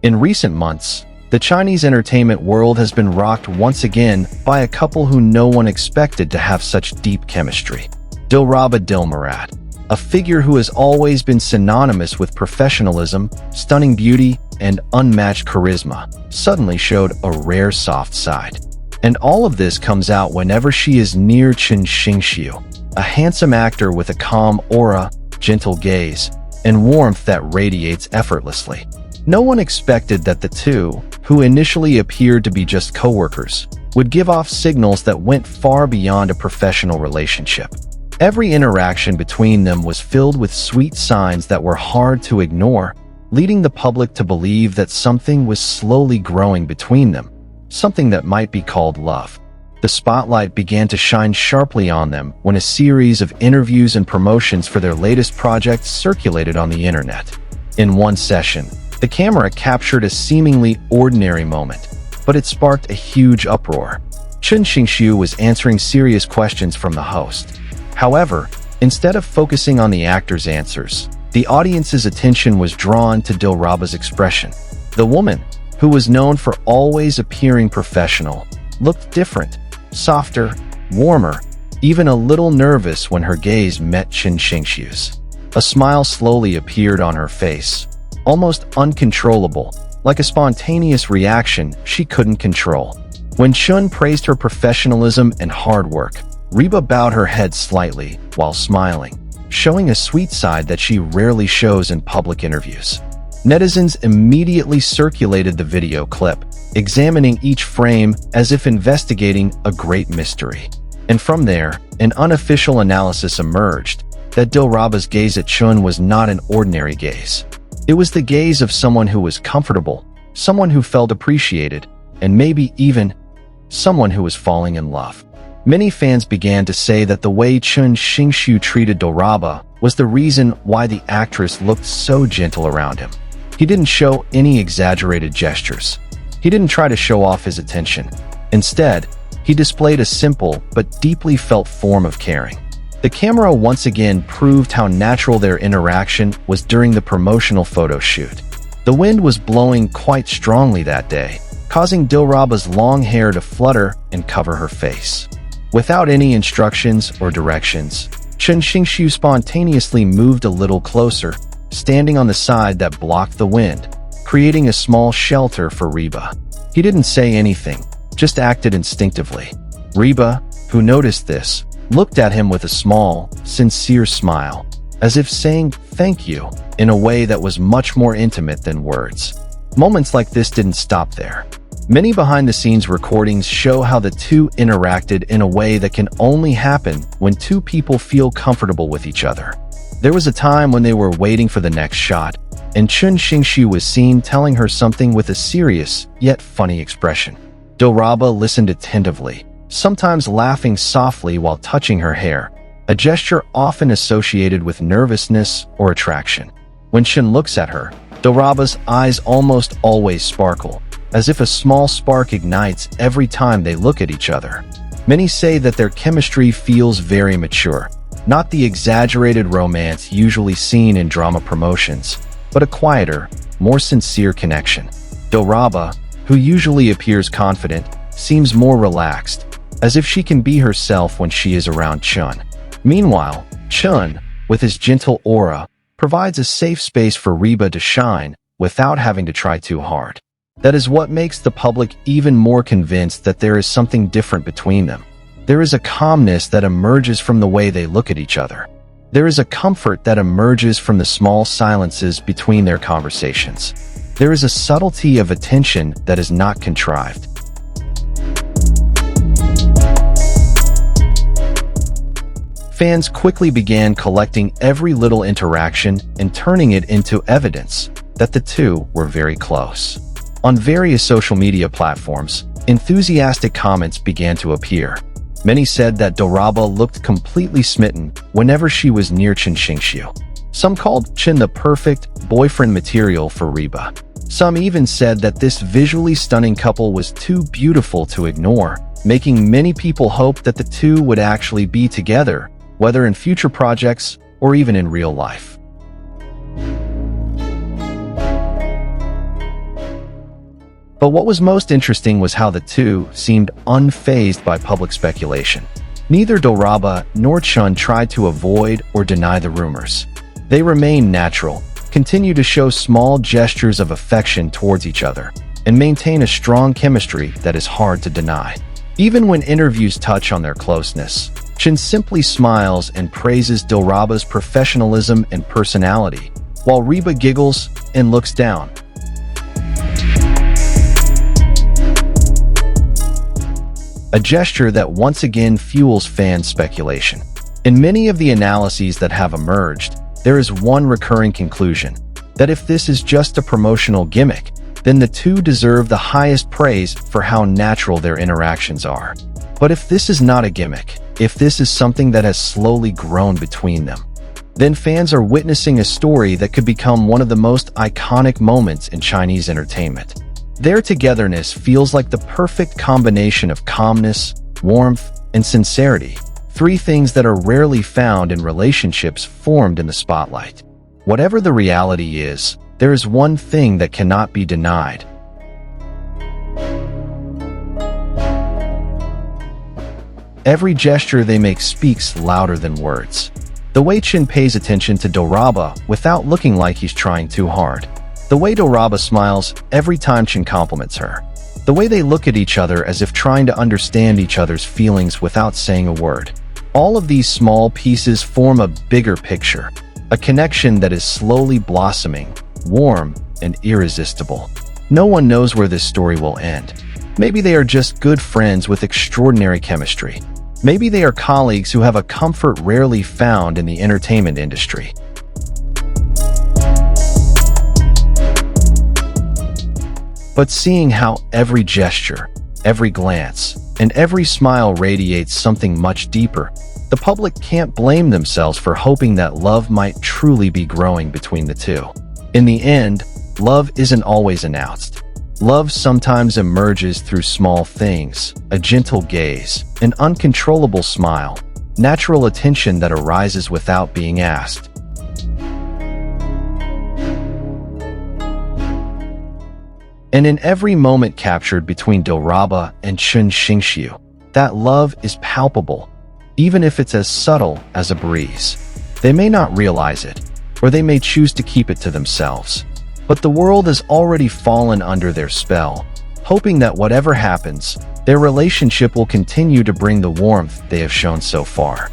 In recent months, the Chinese entertainment world has been rocked once again by a couple who no one expected to have such deep chemistry. Dilraba Dilmurat, a figure who has always been synonymous with professionalism, stunning beauty, and unmatched charisma, suddenly showed a rare soft side. And all of this comes out whenever she is near Chen Xingxu, a handsome actor with a calm aura, gentle gaze, and warmth that radiates effortlessly. No one expected that the two, who initially appeared to be just co-workers, would give off signals that went far beyond a professional relationship. Every interaction between them was filled with sweet signs that were hard to ignore, leading the public to believe that something was slowly growing between them, something that might be called love. The spotlight began to shine sharply on them when a series of interviews and promotions for their latest project circulated on the internet. In one session, the camera captured a seemingly ordinary moment, but it sparked a huge uproar. Chen Xingxu was answering serious questions from the host. However, instead of focusing on the actor's answers, the audience's attention was drawn to Dilraba's expression. The woman, who was known for always appearing professional, looked different, softer, warmer, even a little nervous when her gaze met Chen Xingxu's. A smile slowly appeared on her face, almost uncontrollable, like a spontaneous reaction she couldn't control. When Chen praised her professionalism and hard work, Reba bowed her head slightly while smiling, showing a sweet side that she rarely shows in public interviews. Netizens immediately circulated the video clip, examining each frame as if investigating a great mystery. And from there, an unofficial analysis emerged that Dilraba's gaze at Chen was not an ordinary gaze. It was the gaze of someone who was comfortable, someone who felt appreciated, and maybe even someone who was falling in love. Many fans began to say that the way Chen Xingxu treated Dilraba was the reason why the actress looked so gentle around him. He didn't show any exaggerated gestures. He didn't try to show off his attention. Instead, he displayed a simple but deeply felt form of caring. The camera once again proved how natural their interaction was during the promotional photo shoot. The wind was blowing quite strongly that day, causing Dilraba's long hair to flutter and cover her face. Without any instructions or directions, Chen Xingxu spontaneously moved a little closer, standing on the side that blocked the wind, creating a small shelter for Reba. He didn't say anything, just acted instinctively. Reba, who noticed this, looked at him with a small, sincere smile, as if saying thank you in a way that was much more intimate than words. Moments like this didn't stop there. Many behind-the-scenes recordings show how the two interacted in a way that can only happen when two people feel comfortable with each other. There was a time when they were waiting for the next shot, and Chen Xingxu was seen telling her something with a serious, yet funny expression. Dilraba listened attentively, sometimes laughing softly while touching her hair, a gesture often associated with nervousness or attraction. When Chen looks at her, Dilraba's eyes almost always sparkle, as if a small spark ignites every time they look at each other. Many say that their chemistry feels very mature, not the exaggerated romance usually seen in drama promotions, but a quieter, more sincere connection. Dilraba, who usually appears confident, seems more relaxed, as if she can be herself when she is around Chen. Meanwhile, Chen, with his gentle aura, provides a safe space for Reba to shine without having to try too hard. That is what makes the public even more convinced that there is something different between them. There is a calmness that emerges from the way they look at each other. There is a comfort that emerges from the small silences between their conversations. There is a subtlety of attention that is not contrived. Fans quickly began collecting every little interaction and turning it into evidence that the two were very close. On various social media platforms, enthusiastic comments began to appear. Many said that Dilraba looked completely smitten whenever she was near Chen Xingxu. Some called Chen the perfect boyfriend material for Reba. Some even said that this visually stunning couple was too beautiful to ignore, making many people hope that the two would actually be together, whether in future projects or even in real life. But what was most interesting was how the two seemed unfazed by public speculation. Neither Dilraba nor Chen tried to avoid or deny the rumors. They remained natural, continue to show small gestures of affection towards each other, and maintain a strong chemistry that is hard to deny. Even when interviews touch on their closeness, Chen simply smiles and praises Dilraba's professionalism and personality, while Reba giggles and looks down. A gesture that once again fuels fan speculation. In many of the analyses that have emerged, there is one recurring conclusion, that if this is just a promotional gimmick, then the two deserve the highest praise for how natural their interactions are. But if this is not a gimmick, if this is something that has slowly grown between them, then fans are witnessing a story that could become one of the most iconic moments in Chinese entertainment. Their togetherness feels like the perfect combination of calmness, warmth, and sincerity, three things that are rarely found in relationships formed in the spotlight. Whatever the reality is, there is one thing that cannot be denied. Every gesture they make speaks louder than words. The way Chen pays attention to Dilraba without looking like he's trying too hard. The way Dilraba smiles every time Chen compliments her. The way they look at each other as if trying to understand each other's feelings without saying a word. All of these small pieces form a bigger picture, a connection that is slowly blossoming, warm, and irresistible. No one knows where this story will end. Maybe they are just good friends with extraordinary chemistry. Maybe they are colleagues who have a comfort rarely found in the entertainment industry. But seeing how every gesture, every glance, and every smile radiates something much deeper, the public can't blame themselves for hoping that love might truly be growing between the two. In the end, love isn't always announced. Love sometimes emerges through small things, a gentle gaze, an uncontrollable smile, natural attention that arises without being asked. And in every moment captured between Dilraba and Chen Xingxu, that love is palpable, even if it's as subtle as a breeze. They may not realize it, or they may choose to keep it to themselves. But the world has already fallen under their spell, hoping that whatever happens, their relationship will continue to bring the warmth they have shown so far.